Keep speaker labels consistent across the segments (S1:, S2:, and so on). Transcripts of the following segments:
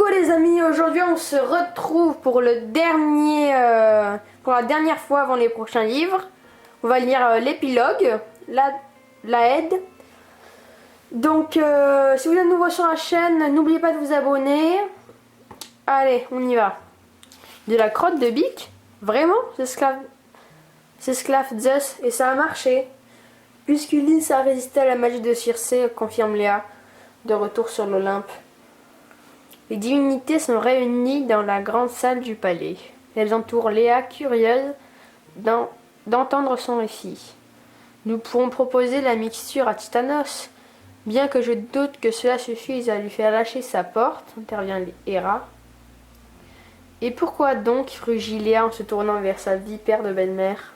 S1: Coucou les amis, aujourd'hui on se retrouve pour pour la dernière fois avant les prochains livres. On va lire l'épilogue, la aide. Donc si vous êtes nouveau sur la chaîne, n'oubliez pas de vous abonner. Allez, on y va. De la crotte de bique? Vraiment? S'esclave Zeus, et ça a marché. Puisqu'Ulysse a résisté à la magie de Circé, confirme Léa, de retour sur l'Olympe. Les divinités sont réunies dans la grande salle du palais. Elles entourent Léa, curieuse d'entendre son récit. Nous pourrons proposer la mixture à Titanos, bien que je doute que cela suffise à lui faire lâcher sa porte, intervient Héra. Et pourquoi donc, rugit Léa en se tournant vers sa vipère de belle-mère.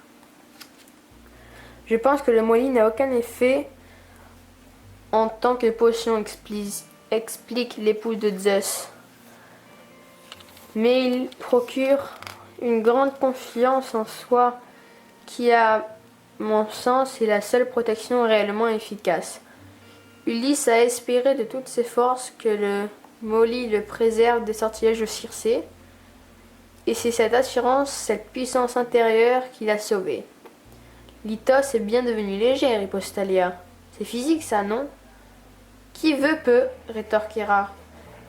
S1: Je pense que le moly n'a aucun effet en tant que potion, explique l'épouse de Zeus. Mais il procure une grande confiance en soi qui, à mon sens, est la seule protection réellement efficace. Ulysse a espéré de toutes ses forces que le moly le préserve des sortilèges de Circé, et c'est cette assurance, cette puissance intérieure qui l'a sauvé. Lithos est bien devenu léger, riposta Léa. C'est physique ça, non? Qui veut peut, rétorque Héra,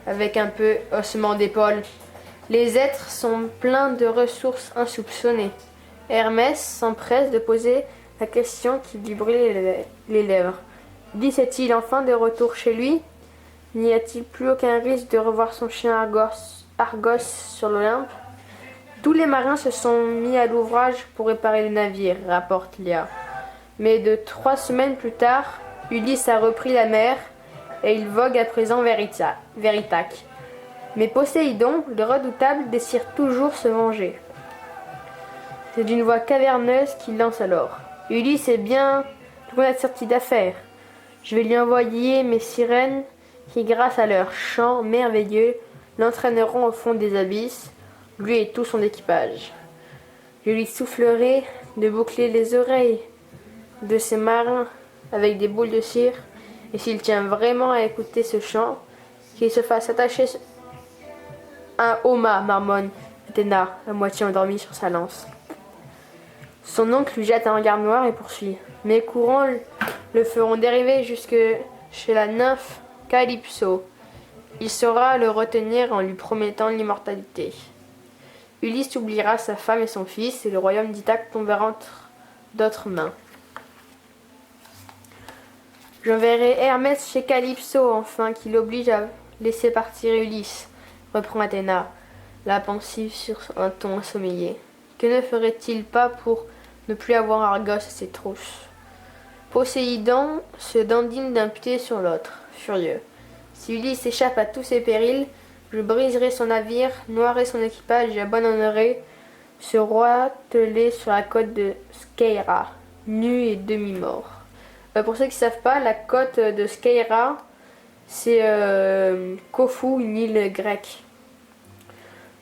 S1: avec un peu haussement d'épaule. Les êtres sont pleins de ressources insoupçonnées. Hermès s'empresse de poser la question qui lui brûlait les lèvres. Disait-il enfin de retour chez lui? N'y a-t-il plus aucun risque de revoir son chien Argos sur l'Olympe? Tous les marins se sont mis à l'ouvrage pour réparer le navire, rapporte Léa. Mais 3 semaines plus tard, Ulysse a repris la mer et il vogue à présent vers Ithaque. Mais Poséidon, le redoutable, désire toujours se venger. C'est d'une voix caverneuse qu'il lance alors. Ulysse est bien loin d'être sorti d'affaire. Je vais lui envoyer mes sirènes qui, grâce à leur chant merveilleux, l'entraîneront au fond des abysses, lui et tout son équipage. Je lui soufflerai de boucler les oreilles de ces marins avec des boules de cire, et s'il tient vraiment à écouter ce chant, qu'il se fasse attacher un homa, marmonne Athéna, à moitié endormie sur sa lance. Son oncle lui jette un regard noir et poursuit. Mes courants le feront dériver jusque chez la nymphe Calypso. Il saura le retenir en lui promettant l'immortalité. Ulysse oubliera sa femme et son fils, et le royaume d'Ithaque tombera entre d'autres mains. J'enverrai Hermès chez Calypso, enfin, qui l'oblige à laisser partir Ulysse, reprend Athéna, la pensive sur un ton assommé. Que ne ferait-il pas pour ne plus avoir Argos à ses trousses? Poséidon se dandine d'un pied sur l'autre, furieux. Si Ulysse échappe à tous ses périls, je briserai son navire, noierai son équipage et abandonnerai ce roi telé sur la côte de Skeira, nu et demi-mort. Pour ceux qui ne savent pas, la côte de Skeira, c'est Corfou, une île grecque.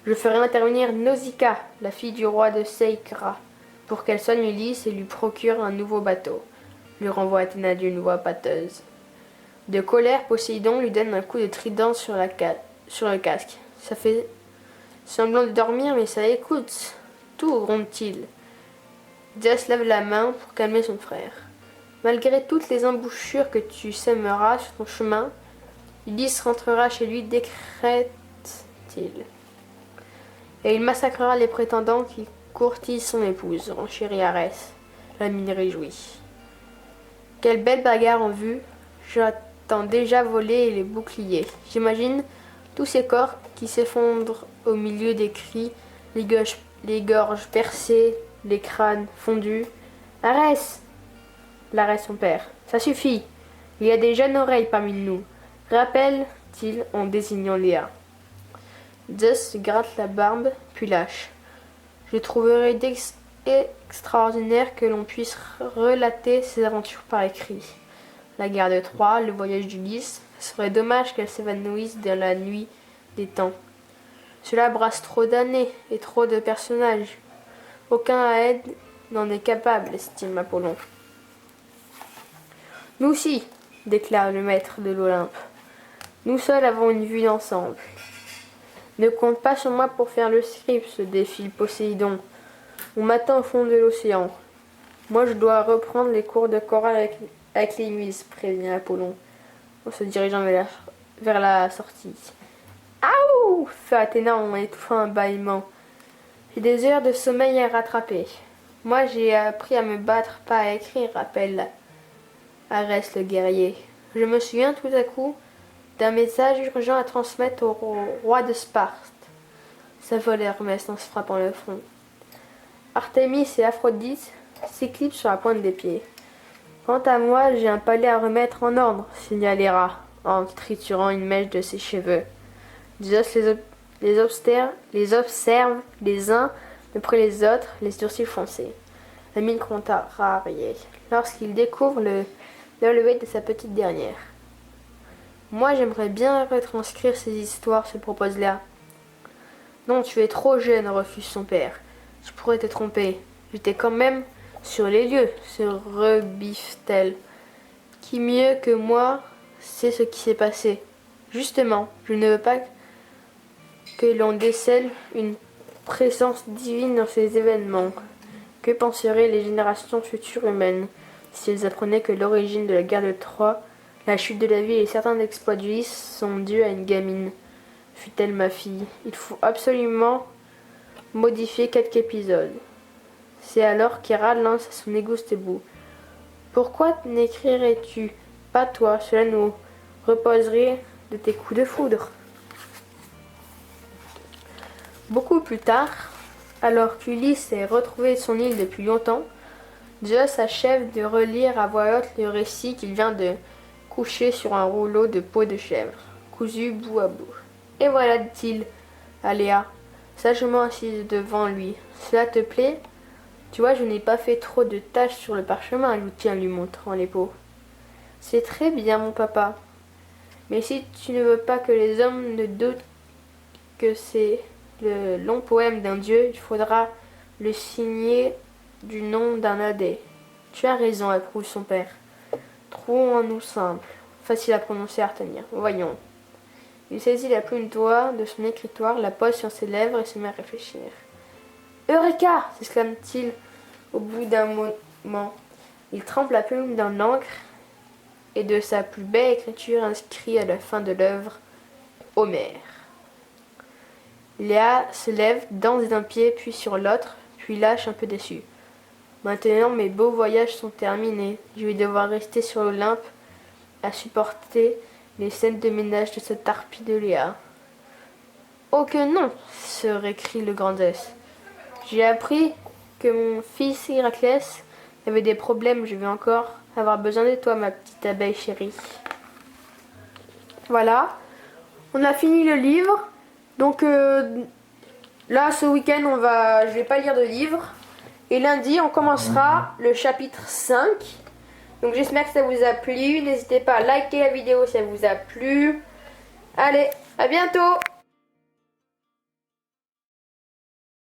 S1: Je ferai intervenir Nausicaa, la fille du roi de Cécra, pour qu'elle soigne Ulysse et lui procure un nouveau bateau, lui renvoie Athéna d'une voix pâteuse. De colère, Poséidon lui donne un coup de trident sur le casque. Ça fait semblant de dormir, mais ça écoute. Tout, gronde-t-il. Zeus lève la main pour calmer son frère. Malgré toutes les embouchures que tu sèmeras sur ton chemin, Ulysse rentrera chez lui, décrète-t-il. Et il massacrera les prétendants qui courtisent son épouse, renchérit Arès, la mine réjouie. Quelle belle bagarre en vue! J'attends déjà voler les boucliers. J'imagine tous ces corps qui s'effondrent au milieu des cris, les gorges percées, les crânes fondus. Arès! L'arrête son père. Ça suffit. Il y a des jeunes oreilles parmi nous. Rappelle-t-il en désignant Léa. Zeus gratte la barbe, puis lâche. Je trouverais extraordinaire que l'on puisse relater ces aventures par écrit. La guerre de Troie, le voyage d'Ulysse, ce serait dommage qu'elles s'évanouissent dans la nuit des temps. Cela brasse trop d'années et trop de personnages. Aucun aide n'en est capable, estime Apollon. Nous aussi, déclare le maître de l'Olympe. Nous seuls avons une vue d'ensemble. Ne compte pas sur moi pour faire le script, se défie Poséidon. On m'attend au fond de l'océan. Moi, je dois reprendre les cours de chorale avec les muses, prévient Apollon, en se dirigeant vers la sortie. Aouh fait Athéna en étouffant un bâillement. J'ai des heures de sommeil à rattraper. Moi, j'ai appris à me battre, pas à écrire, rappelle Arès le guerrier. Je me souviens tout à coup d'un message urgent à transmettre au roi de Sparte. Ça vole Hermès en se frappant le front. Artémis et Aphrodite s'éclipsent sur la pointe des pieds. Quant à moi, j'ai un palais à remettre en ordre, signale Héra, en triturant une mèche de ses cheveux. Zeus les observe les uns après les autres, les sourcils foncés. La mine contrariée, lorsqu'il découvre le lever de sa petite dernière. Moi, j'aimerais bien retranscrire ces histoires, se propose Léa. Non, tu es trop jeune, refuse son père. Je pourrais te tromper. J'étais quand même sur les lieux, se rebiffe-t-elle. Qui mieux que moi sait ce qui s'est passé. Justement, je ne veux pas que l'on décèle une présence divine dans ces événements. Que penseraient les générations futures humaines si elles apprenaient que l'origine de la guerre de Troie, la chute de la ville et certains exploits d'Ulysse sont dus à une gamine? Fut-elle ma fille? Il faut absolument modifier quelques épisodes. C'est alors qu'Héra lance son égoutté bout. Pourquoi n'écrirais-tu pas toi? Cela nous reposerait de tes coups de foudre. Beaucoup plus tard, alors qu'Ulysse est retrouvé son île depuis longtemps, Zeus achève de relire à voix haute le récit qu'il vient de coucher sur un rouleau de peau de chèvre, cousu bout à bout. Et voilà, dit-il à Léa, sagement assise devant lui. Cela te plaît? Tu vois, je n'ai pas fait trop de taches sur le parchemin, ajouta-t-il en lui montrant les peaux. C'est très bien, mon papa. Mais si tu ne veux pas que les hommes ne doutent que c'est le long poème d'un dieu, il faudra le signer du nom d'un adé. Tu as raison, approuve son père. Trouvons-nous simple, facile à prononcer, à retenir. Voyons. Il saisit la plume d'oie de son écritoire, la pose sur ses lèvres et se met à réfléchir. Eureka! S'exclame-t-il au bout d'un moment. Il trempe la plume dans l'encre et de sa plus belle écriture inscrit à la fin de l'œuvre Homère. Léa se lève, danse d'un pied puis sur l'autre, puis lâche un peu déçue. Maintenant mes beaux voyages sont terminés. Je vais devoir rester sur l'Olympe à supporter les scènes de ménage de cette harpie de Léa. Oh que non! Se récrie le grand Zeus. J'ai appris que mon fils Héraclès avait des problèmes. Je vais encore avoir besoin de toi, ma petite abeille chérie. Voilà, on a fini le livre. Donc là, ce week-end, je vais pas lire de livre. Et lundi, on commencera le chapitre 5. Donc j'espère que ça vous a plu. N'hésitez pas à liker la vidéo si ça vous a plu. Allez, à bientôt!